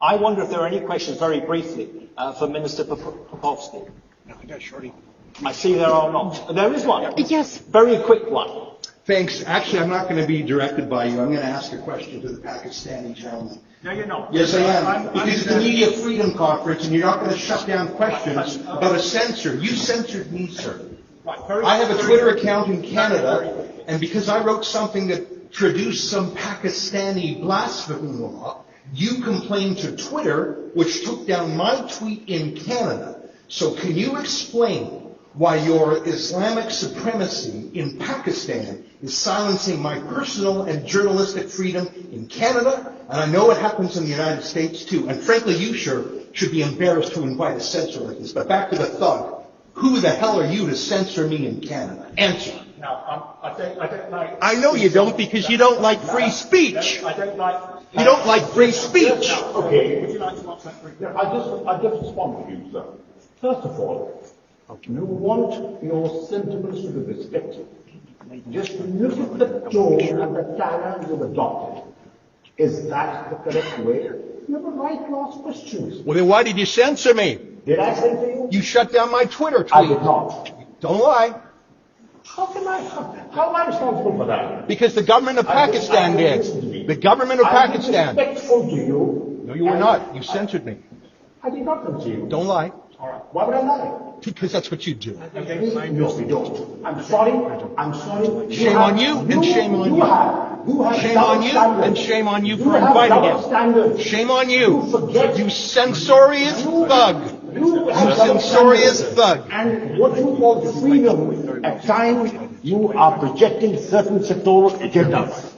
I wonder if there are any questions, very briefly, for Minister Popovsky. No, I got Shorty. I see there are not. There is one. Yes. Very quick one. Thanks. Actually, I'm not going to be directed by you. I'm going to ask a question to the Pakistani gentleman. No, you're not. Yes, I am. Because it's the Media Freedom Conference, and you're not going to shut down questions about a censor. You censored me, sir. I have a Twitter account in Canada, and because I wrote something that produced some Pakistani blasphemy law, you complained to Twitter, which took down my tweet in Canada. So can you explain why your Islamic supremacy in Pakistan is silencing my personal and journalistic freedom in Canada? And I know it happens in the United States too. And frankly, you sure should be embarrassed to invite a censor like this. But back to the thug. Who the hell are you to censor me in Canada? Answer. Now, I don't like... I know you don't, because you don't like free speech. I don't like... You don't like free speech. Okay. Would you like to answer that very quickly? I just respond to you, sir. First of all, you want your sentiments to be respected. Just look at the tone and the manner you've adopted. Is that the correct way? You have a right to ask questions. Well, then why did you censor me? Did I censor you? You shut down my Twitter tweet. I did not. Don't lie. How am I responsible for that? Because the government of Pakistan did. The government of Pakistan. I was respectful to you. No, you were not. You censored me. I did not censor you. Don't lie. All right. Why would I lie? Because that's what you do. No, we don't. I'm sorry. I'm sorry. Shame on you and shame on you. You have Shame on you and shame on you for inviting him. Shame on you. You censorious thug. You censorious thug. And what you call freedom, at times you are projecting certain sectoral agendas.